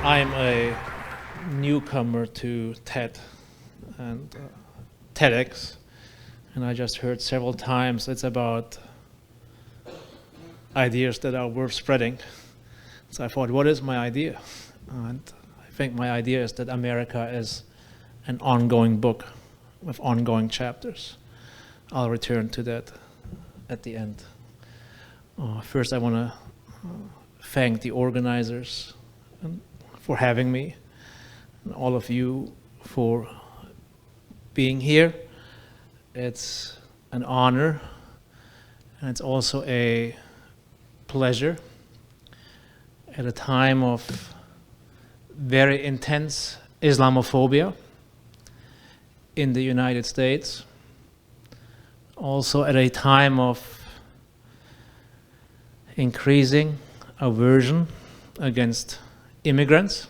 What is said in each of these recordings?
I'm a newcomer to TED and TEDx, and I just heard several times it's about ideas that are worth spreading. So I thought, what is my idea? And I think my idea is that America is an ongoing book with ongoing chapters. I'll return to that at the end. First, I want to thank the organizers for having me, and all of you for being here. It's an honor, and it's also a pleasure at a time of very intense Islamophobia in the United States, also at a time of increasing aversion against immigrants.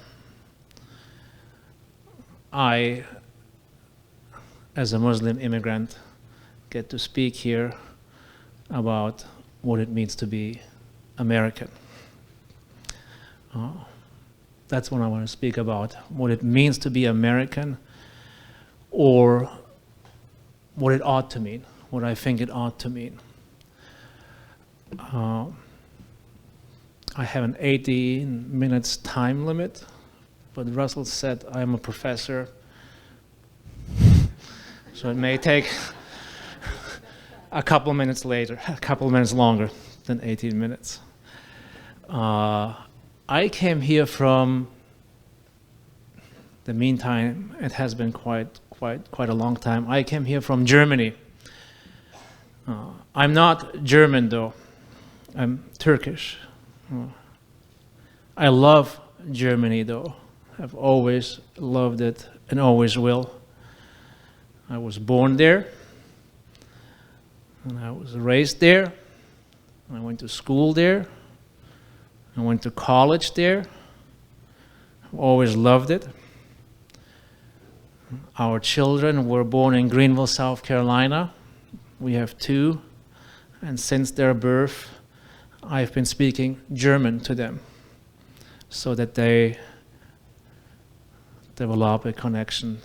I, as a Muslim immigrant, get to speak here about what it means to be American. That's what I want to speak about, what it means to be American, or what it ought to mean, what I think it ought to mean. I have an 18 minutes time limit, but Russell said I'm a professor, so it may take a couple minutes longer than 18 minutes. I came here from, the meantime, it has been quite a long time. I came here from Germany. I'm not German though, I'm Turkish. I love Germany though. I've always loved it and always will. I was born there, and I was raised there. I went to school there. I went to college there. I've always loved it. Our children were born in Greenville, South Carolina. We have two, and since their birth, I've been speaking German to them so that they develop a connection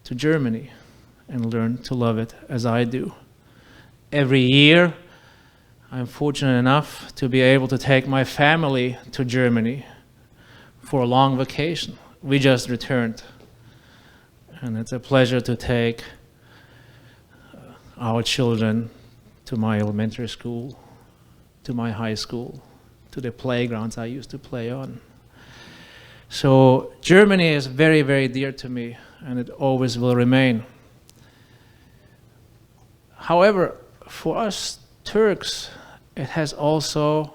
to Germany and learn to love it as I do. Every year, I'm fortunate enough to be able to take my family to Germany for a long vacation. We just returned, and it's a pleasure to take our children to my elementary school, to my high school, to the playgrounds I used to play on. So Germany is very, very dear to me, and it always will remain. However, for us Turks, it has also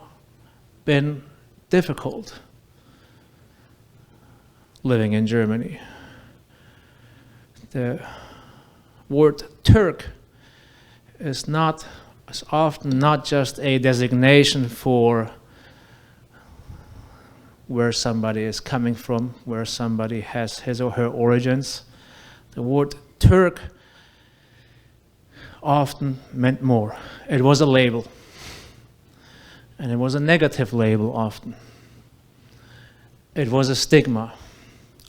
been difficult living in Germany. The word Turk is often not just a designation for where somebody is coming from, where somebody has his or her origins. The word Turk often meant more. It was a label, and it was a negative label often. It was a stigma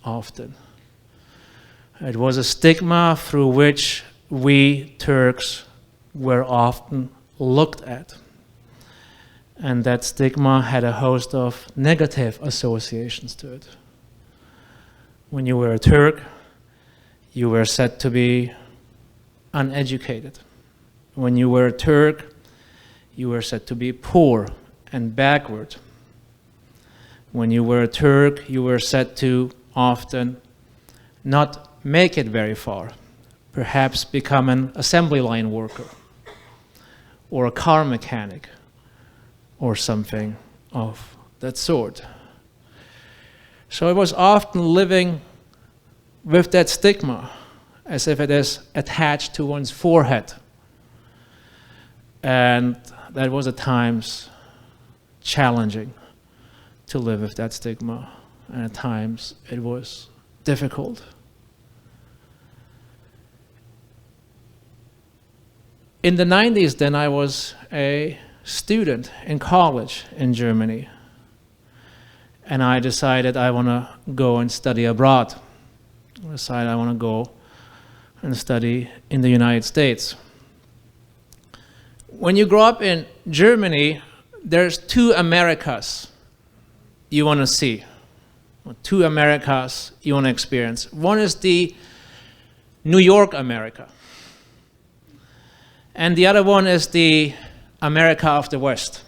often. It was a stigma through which we Turks were often looked at. And that stigma had a host of negative associations to it. When you were a Turk, you were said to be uneducated. When you were a Turk, you were said to be poor and backward. When you were a Turk, you were said to often not make it very far, perhaps become an assembly line worker or a car mechanic or something of that sort. So I was often living with that stigma as if it is attached to one's forehead. And that was at times challenging to live with that stigma, and at times it was difficult. In the 90s, then, I was a student in college in Germany. And I decided I want to go and study abroad. I decided I want to go and study in the United States. When you grow up in Germany, there's two Americas you want to see. Two Americas you want to experience. One is the New York America. And the other one is the America of the West.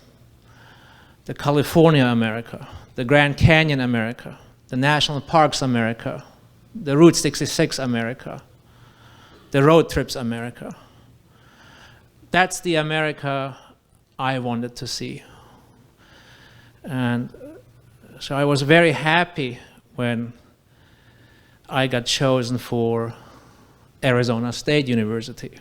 The California America, the Grand Canyon America, the National Parks America, the Route 66 America, the road trips America. That's the America I wanted to see. And so I was very happy when I got chosen for Arizona State University. I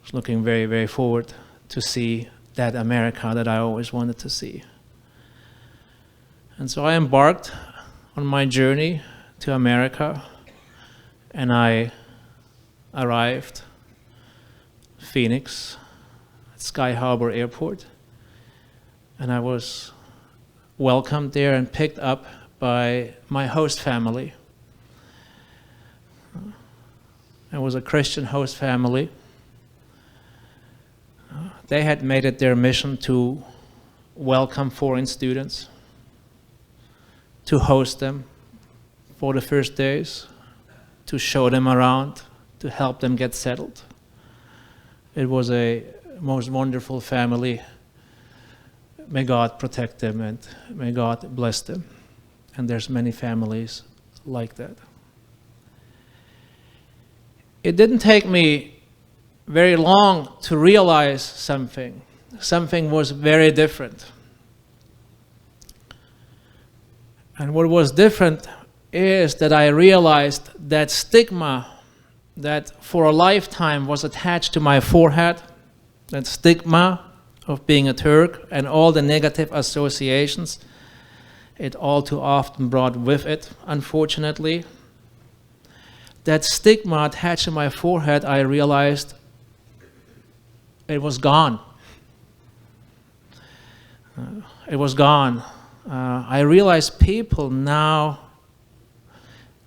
was looking very, very forward to see that America that I always wanted to see. And so I embarked on my journey to America, and I arrived in Phoenix at Sky Harbor Airport, and I was welcomed there and picked up by my host family. It was a Christian host family. They had made it their mission to welcome foreign students, to host them for the first days, to show them around, to help them get settled. It was a most wonderful family. May God protect them and may God bless them. And there's many families like that. It didn't take me very long to realize something. Something was very different. And what was different is that I realized that stigma that for a lifetime was attached to my forehead, that stigma of being a Turk and all the negative associations it all too often brought with it, unfortunately. That stigma attached to my forehead, I realized it was gone. It was gone. I realized people now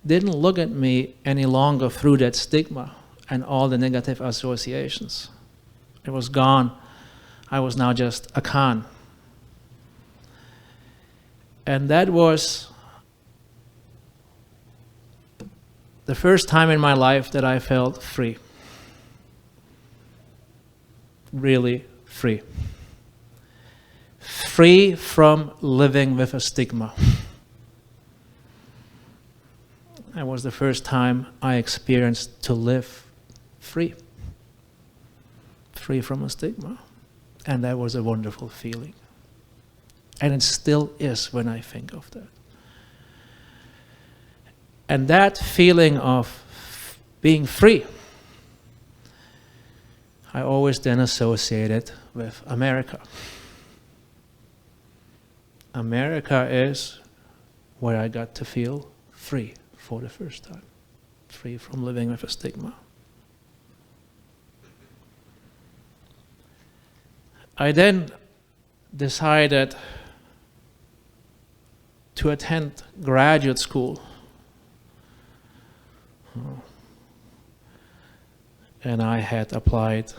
didn't look at me any longer through that stigma and all the negative associations. It was gone. I was now just Akan. And that was the first time in my life that I felt free. Really free. Free from living with a stigma. That was the first time I experienced to live free. Free from a stigma. And that was a wonderful feeling. And it still is when I think of that. And that feeling of being free, I always then associate it with America. America is where I got to feel free for the first time. Free from living with a stigma. I then decided to attend graduate school. And I had applied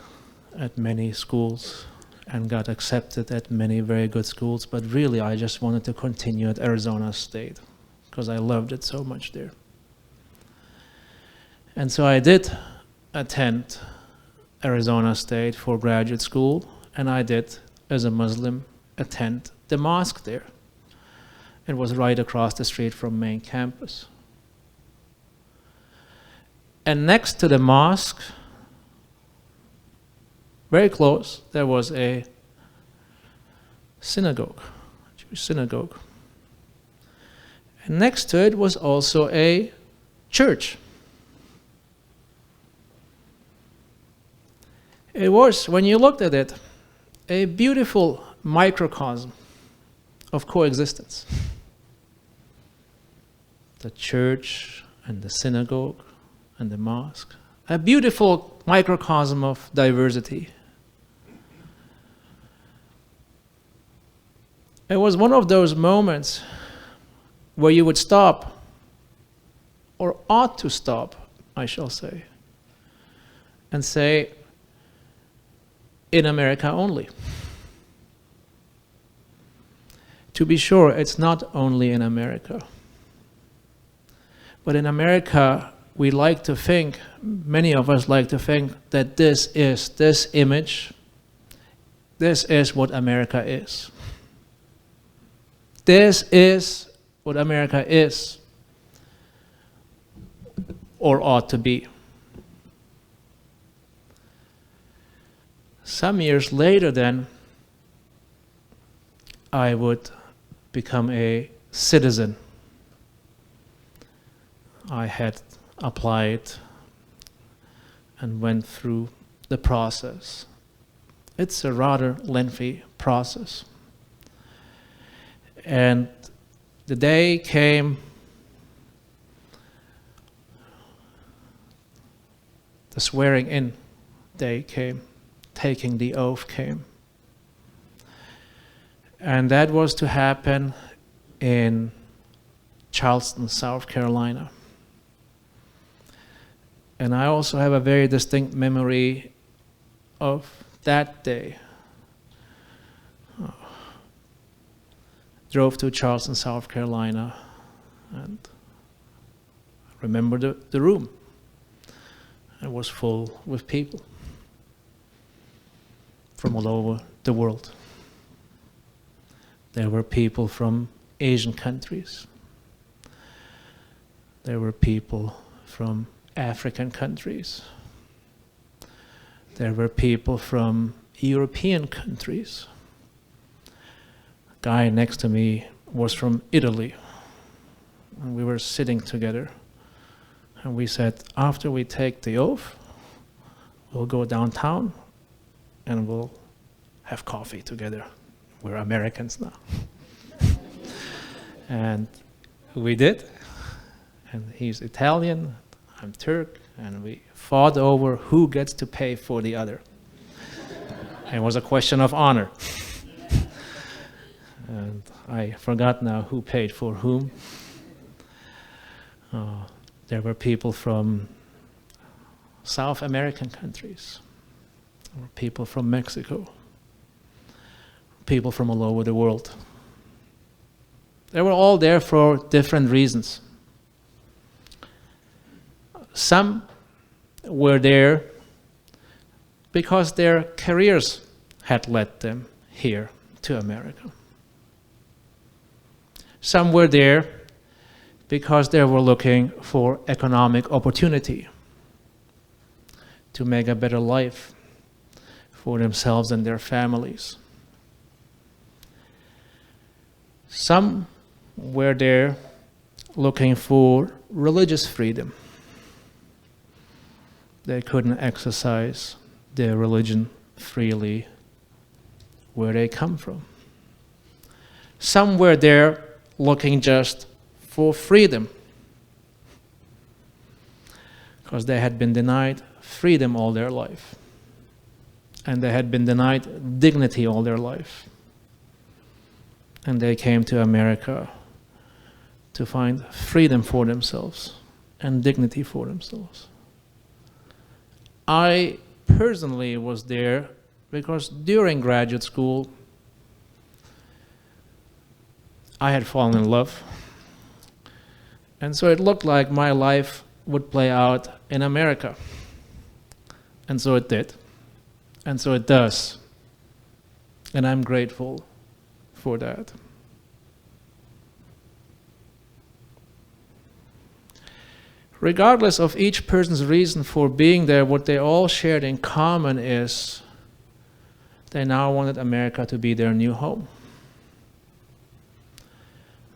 at many schools and got accepted at many very good schools, but really I just wanted to continue at Arizona State because I loved it so much there. And so I did attend Arizona State for graduate school, and I did, as a Muslim, attend the mosque there. It was right across the street from main campus. And next to the mosque, very close, there was a synagogue, a Jewish synagogue. And next to it was also a church. It was, when you looked at it, a beautiful microcosm of coexistence. The church and the synagogue and the mosque. A beautiful microcosm of diversity. It was one of those moments where you would stop, or ought to stop, I shall say, and say, in America only. To be sure, it's not only in America. But in America, we like to think, many of us like to think, that this image, this is what America is. This is what America is, or ought to be. Some years later then, I would become a citizen. I had applied and went through the process. It's a rather lengthy process. And the day came, the swearing in day came, taking the oath came. And that was to happen in Charleston, South Carolina. And I also have a very distinct memory of that day. Drove to Charleston, South Carolina, and remember the room. It was full with people from all over the world. There were people from Asian countries. There were people from African countries. There were people from European countries. A guy next to me was from Italy. And we were sitting together. And we said, after we take the oath, we'll go downtown and we'll have coffee together. We're Americans now. And we did. And he's Italian, I'm Turk, and we fought over who gets to pay for the other. It was a question of honor. And I forgot now who paid for whom. There were people from South American countries. There were people from Mexico. People from all over the world. They were all there for different reasons. Some were there because their careers had led them here to America. Some were there because they were looking for economic opportunity to make a better life for themselves and their families. Some were there looking for religious freedom. They couldn't exercise their religion freely where they come from. Some were there looking just for freedom, because they had been denied freedom all their life, and they had been denied dignity all their life. And they came to America to find freedom for themselves and dignity for themselves. I personally was there because during graduate school, I had fallen in love. And so it looked like my life would play out in America. And so it did. And so it does. And I'm grateful for that. Regardless of each person's reason for being there, what they all shared in common is they now wanted America to be their new home.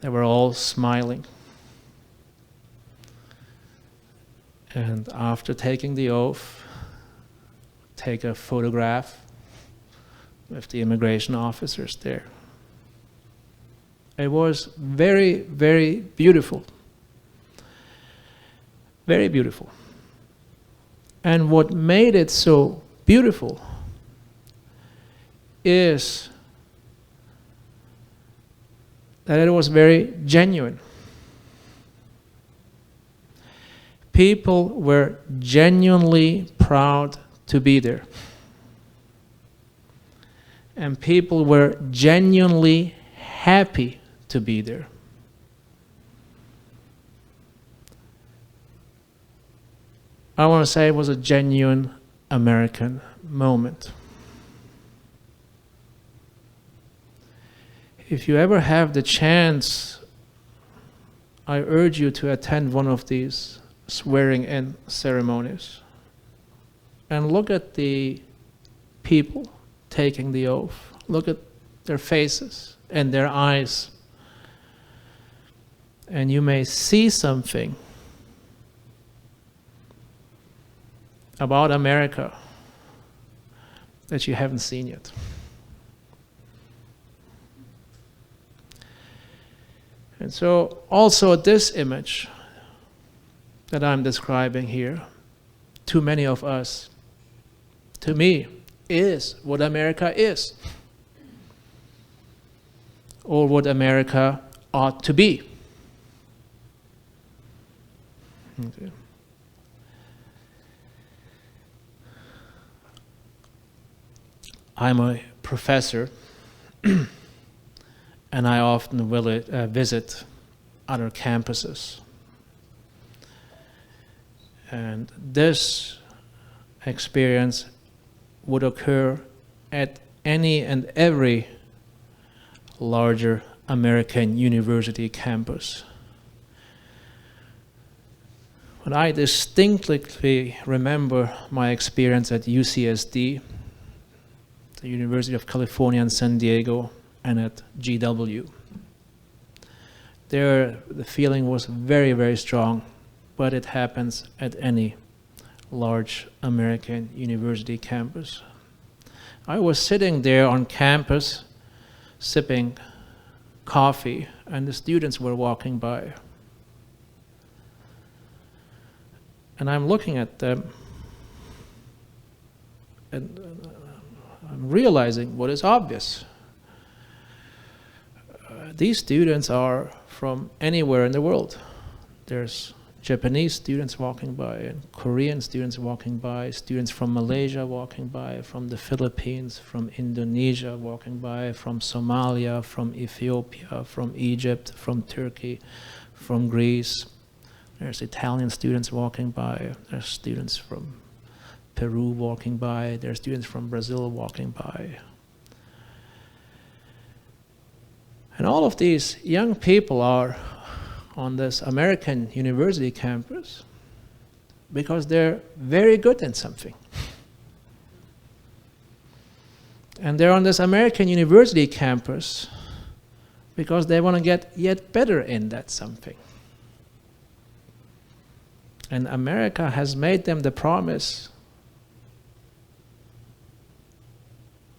They were all smiling. And after taking the oath, take a photograph with the immigration officers there. It was very, very beautiful. Very beautiful. And what made it so beautiful is that it was very genuine. people were genuinely proud to be there. And people were genuinely happy to be there. I want to say it was a genuine American moment. If you ever have the chance, I urge you to attend one of these swearing-in ceremonies and look at the people taking the oath. Look at their faces and their eyes, and you may see something about America that you haven't seen yet. And so also this image that I'm describing here, to many of us, to me, is what America is, or what America ought to be. Okay. I'm a professor, and I often visit other campuses. And this experience would occur at any and every larger American university campus. But I distinctly remember my experience at UCSD, the University of California in San Diego, and at GW. There, the feeling was very, very strong, but it happens at any large American university campus. I was sitting there on campus, sipping coffee, and the students were walking by. And I'm looking at them, and I'm realizing what is obvious. These students are from anywhere in the world. There's Japanese students walking by, and Korean students walking by, students from Malaysia walking by, from the Philippines, from Indonesia walking by, from Somalia, from Ethiopia, from Egypt, from Turkey, from Greece. There's Italian students walking by, there's students from Peru walking by, there's students from Brazil walking by. And all of these young people are on this American university campus because they're very good in something. And they're on this American university campus because they want to get yet better in that something. And America has made them the promise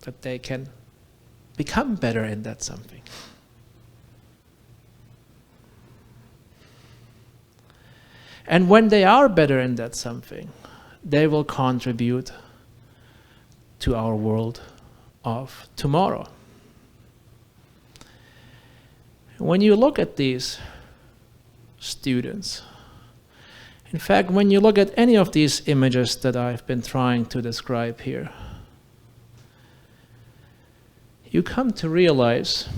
that they can become better in that something. And when they are better in that something, they will contribute to our world of tomorrow. When you look at these students, in fact, when you look at any of these images that I've been trying to describe here, you come to realize,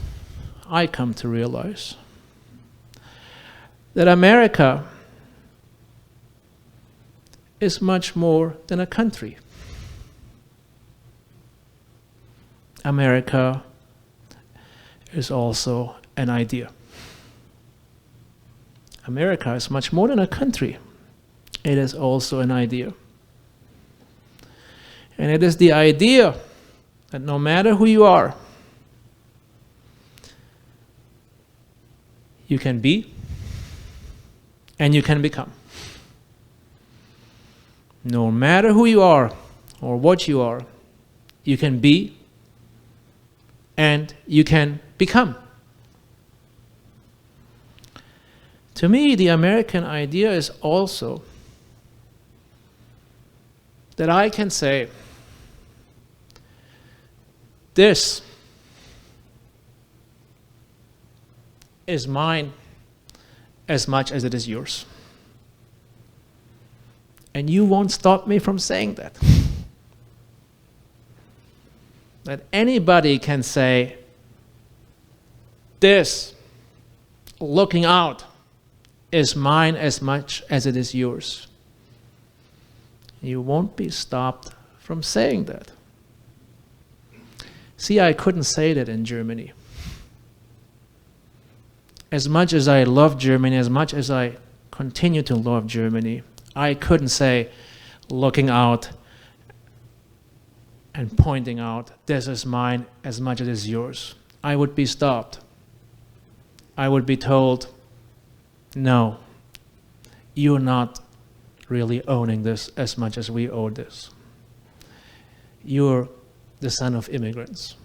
I come to realize, that America is much more than a country. America is also an idea. America is much more than a country. It is also an idea. And it is the idea that no matter who you are, you can be and you can become. No matter who you are or what you are, you can be and you can become. To me, the American idea is also that I can say, this is mine as much as it is yours. And you won't stop me from saying that. That anybody can say, this, looking out, is mine as much as it is yours. You won't be stopped from saying that. See, I couldn't say that in Germany. As much as I love Germany, as much as I continue to love Germany, I couldn't say, looking out and pointing out, this is mine as much as it is yours. I would be stopped. I would be told, no, you're not really owning this as much as we own this. You're the son of immigrants.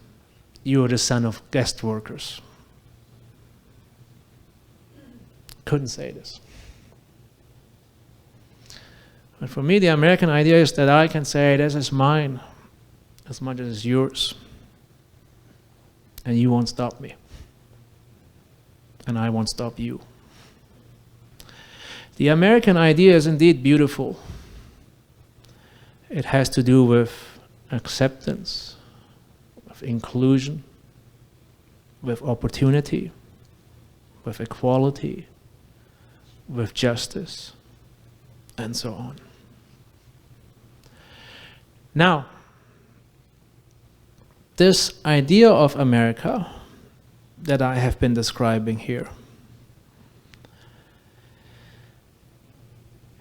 You're the son of guest workers. Couldn't say this. But for me, the American idea is that I can say, this is mine as much as it's yours. And you won't stop me. And I won't stop you. The American idea is indeed beautiful. It has to do with acceptance, with inclusion, with opportunity, with equality, with justice, and so on. Now, this idea of America that I have been describing here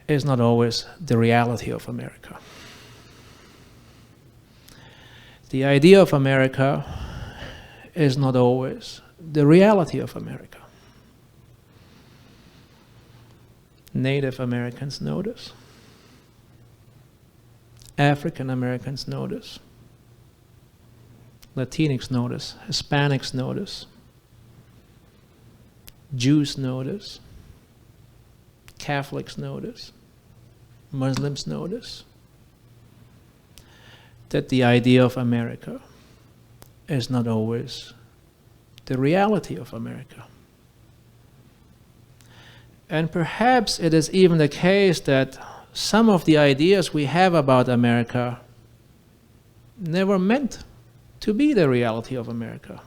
is not always the reality of America. The idea of America is not always the reality of America. Native Americans know this. African Americans know this. Latinx know this. Hispanics know this. Jews know this. Catholics know this. Muslims know this. That the idea of America is not always the reality of America. And perhaps it is even the case that some of the ideas we have about America never meant to be the reality of America.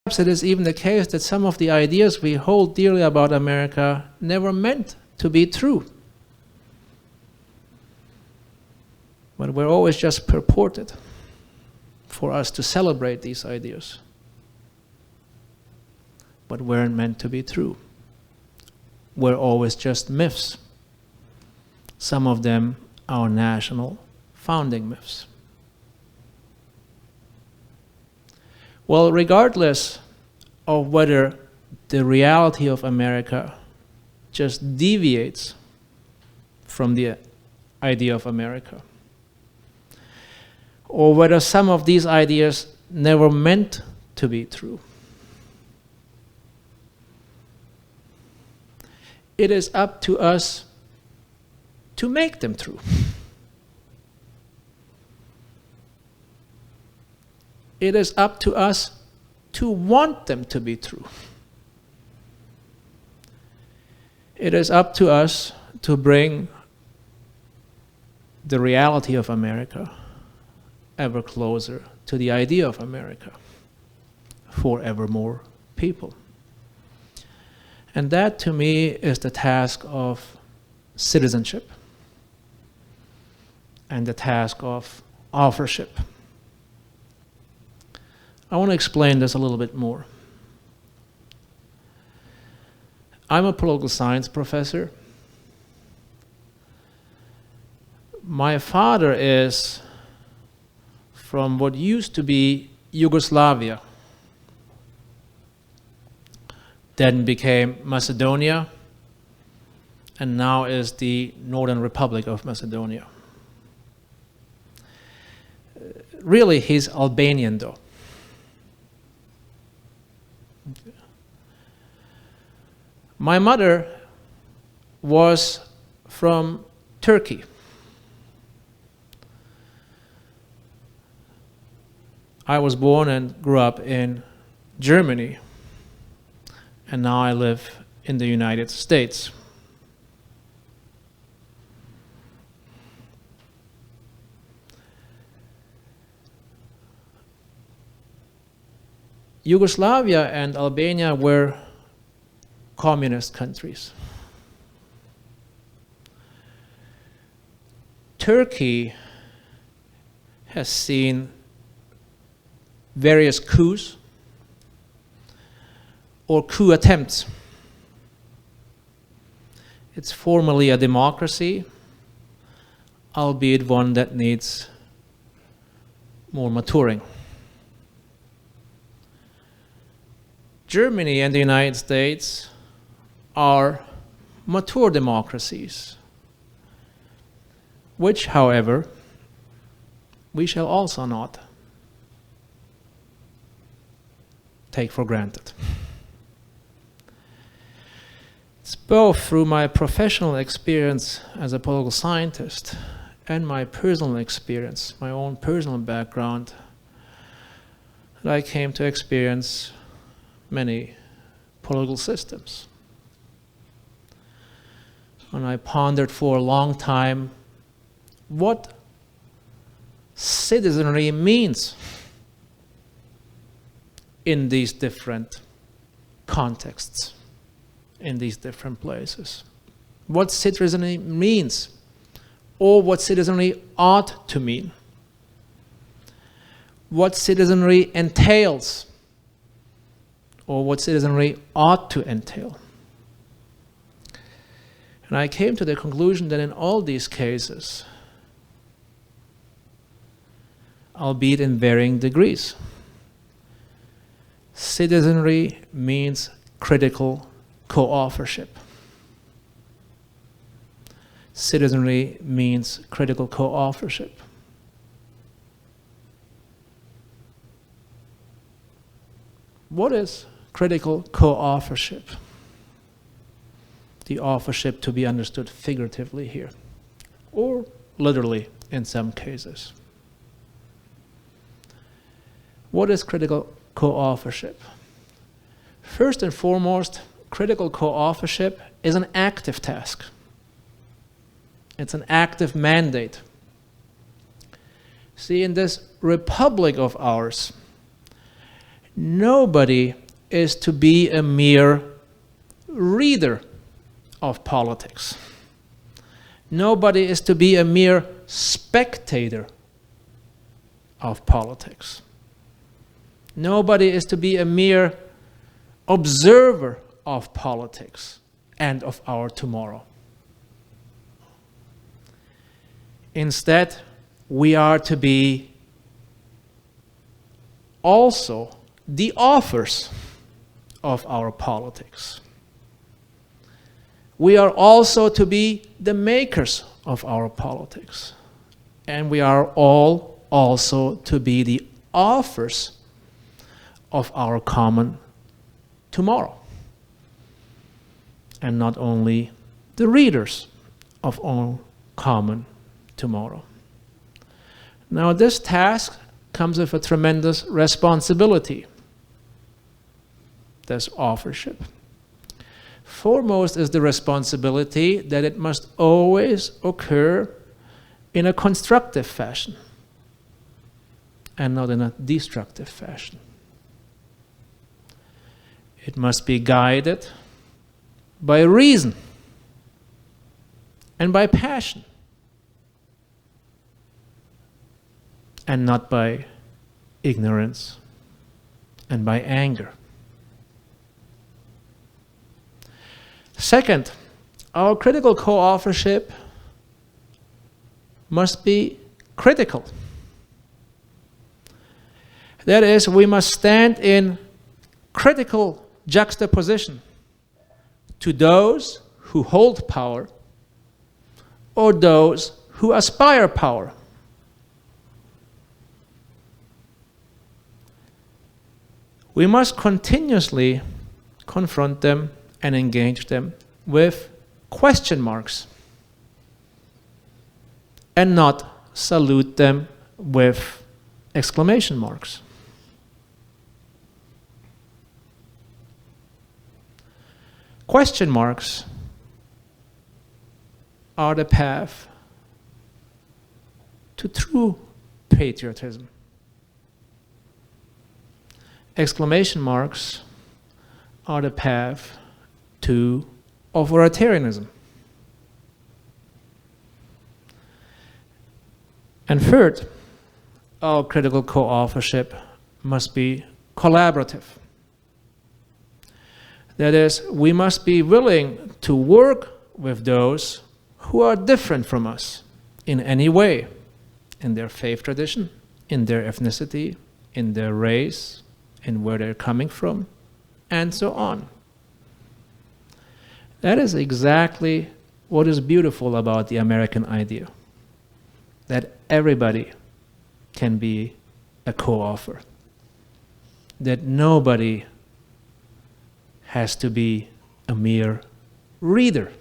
Perhaps it is even the case that some of the ideas we hold dearly about America never meant to be true. But we're always just purported for us to celebrate these ideas. But weren't meant to be true. We're always just myths. Some of them our national founding myths. Well, regardless of whether the reality of America just deviates from the idea of America, or whether some of these ideas never meant to be true, it is up to us to make them true. It is up to us to want them to be true. It is up to us to bring the reality of America ever closer to the idea of America for ever more people. And that, to me, is the task of citizenship and the task of authorship. I want to explain this a little bit more. I'm a political science professor. My father is from what used to be Yugoslavia, then became Macedonia, and now is the Northern Republic of Macedonia. Really, he's Albanian, though. My mother was from Turkey. I was born and grew up in Germany, and now I live in the United States. Yugoslavia and Albania were communist countries. Turkey has seen various coups or coup attempts. It's formally a democracy, albeit one that needs more maturing. Germany and the United States are mature democracies, which, however, we shall also not take for granted. It's both through my professional experience as a political scientist and my personal experience, my own personal background, that I came to experience many political systems. And I pondered for a long time what citizenry means in these different contexts, in these different places. What citizenry means, or what citizenry ought to mean. What citizenry entails, or what citizenry ought to entail. And I came to the conclusion that in all these cases, albeit in varying degrees, citizenry means critical co-authorship. Citizenry means critical co-authorship. What is critical co-authorship? The authorship to be understood figuratively here, or literally in some cases. What is critical co-authorship? First and foremost, critical co-authorship is an active task. It's an active mandate. See, in this republic of ours, nobody is to be a mere reader of politics. Nobody is to be a mere spectator of politics. Nobody is to be a mere observer of politics and of our tomorrow. Instead, we are to be also the authors of our politics. We are also to be the makers of our politics. And we are all also to be the authors of our common tomorrow. And not only the readers of our common tomorrow. Now, this task comes with a tremendous responsibility, this authorship. Foremost is the responsibility that it must always occur in a constructive fashion and not in a destructive fashion. It must be guided by reason and by passion, and not by ignorance and by anger. Second, our critical co-authorship must be critical. That is, we must stand in critical juxtaposition to those who hold power or those who aspire power. We must continuously confront them and engage them with question marks and not salute them with exclamation marks. Question marks are the path to true patriotism. exclamation marks are the path to authoritarianism. And third, our critical co-authorship must be collaborative. That is, we must be willing to work with those who are different from us in any way, in their faith tradition, in their ethnicity, in their race, in where they're coming from, and so on. That is exactly what is beautiful about the American idea, that everybody can be a co-author, that nobody has to be a mere reader.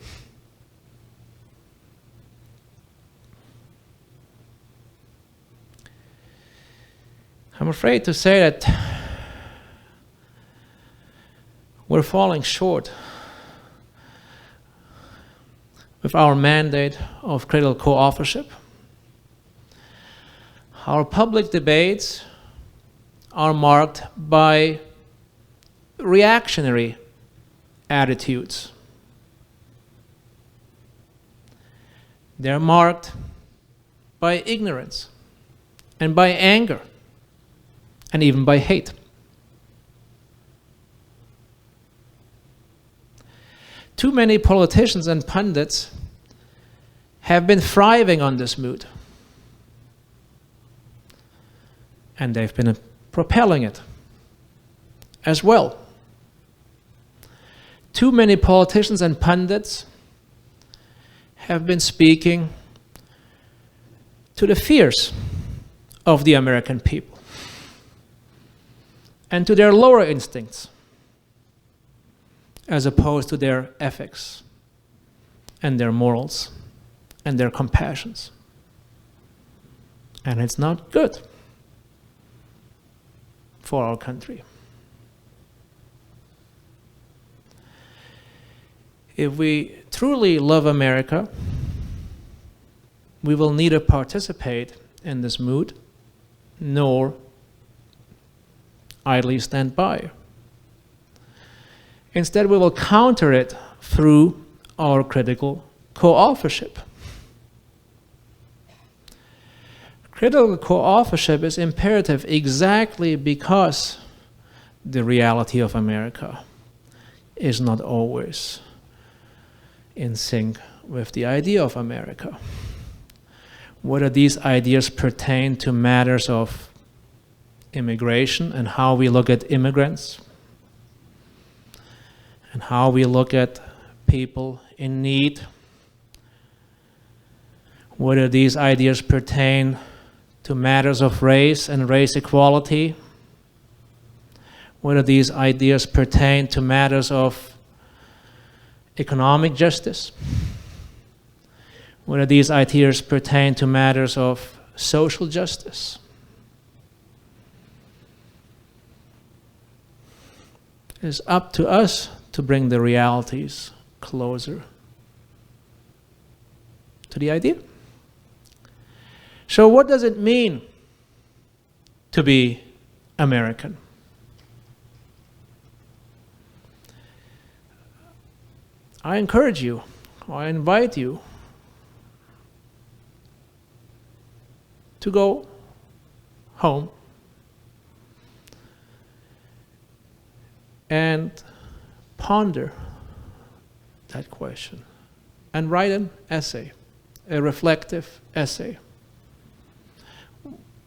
I'm afraid to say that we're falling short with our mandate of critical co-authorship. Our public debates are marked by reactionary attitudes. They're marked by ignorance and by anger and even by hate. Too many politicians and pundits have been thriving on this mood, and they've been propelling it as well. Too many politicians and pundits have been speaking to the fears of the American people and to their lower instincts, as opposed to their ethics and their morals and their compassions. And it's not good for our country. If we truly love America, we will neither participate in this mood nor idly stand by. Instead, we will counter it through our critical co-authorship. Critical co-authorship is imperative exactly because the reality of America is not always in sync with the idea of America. Whether these ideas pertain to matters of immigration and how we look at immigrants, and how we look at people in need, whether these ideas pertain to matters of race and race equality, whether these ideas pertain to matters of economic justice, whether these ideas pertain to matters of social justice. It is up to us to bring the realities closer to the idea. So what does it mean to be American? I encourage you, I invite you to go home and ponder that question and write an essay, a reflective essay.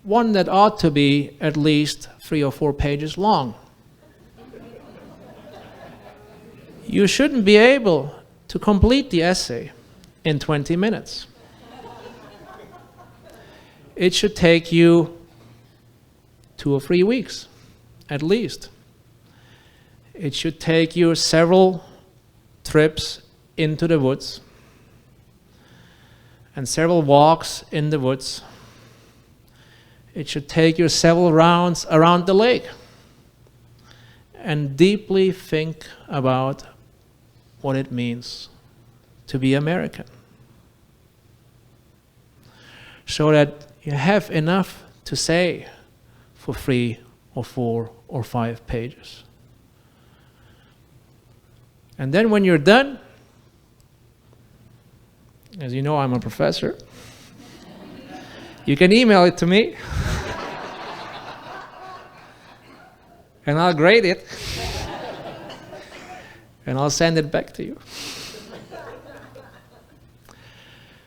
One that ought to be at least 3 or 4 pages long. You shouldn't be able to complete the essay in 20 minutes. It should take you 2 or 3 weeks, at least. It should take you several trips into the woods and several walks in the woods. It should take you several rounds around the lake and deeply think about what it means to be American, so that you have enough to say for 3 or 4 or 5 pages. And then when you're done, as you know, I'm a professor, you can email it to me, and I'll grade it, and I'll send it back to you.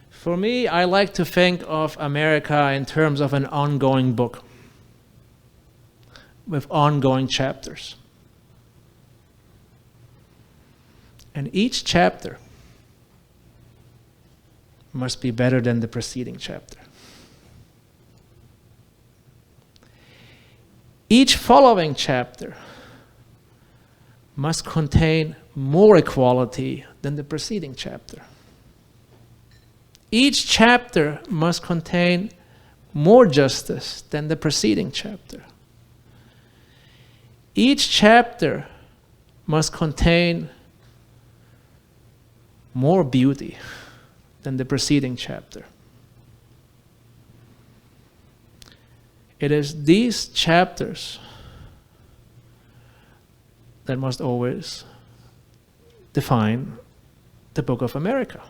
For me, I like to think of America in terms of an ongoing book with ongoing chapters. And each chapter must be better than the preceding chapter. Each following chapter must contain more equality than the preceding chapter. Each chapter must contain more justice than the preceding chapter. Each chapter must contain more beauty than the preceding chapter. It is these chapters that must always define the Book of America.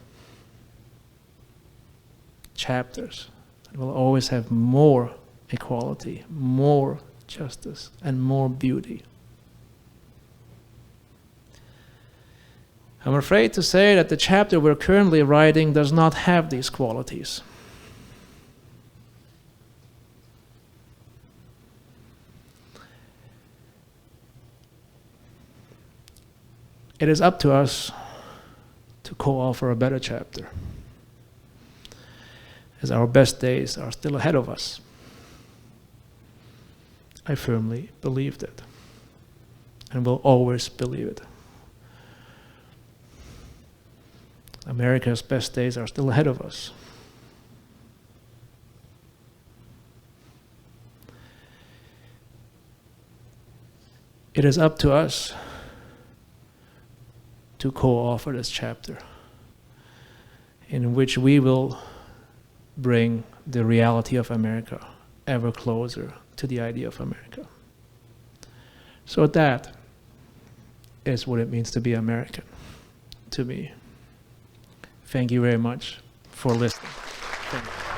Chapters that will always have more equality, more justice, and more beauty. I'm afraid to say that the chapter we're currently writing does not have these qualities. It is up to us to co-author a better chapter, as our best days are still ahead of us. I firmly believe that, and will always believe it. America's best days are still ahead of us. It is up to us to co-author this chapter, in which we will bring the reality of America ever closer to the idea of America. So that is what it means to be American to me. Thank you very much for listening. Thank you.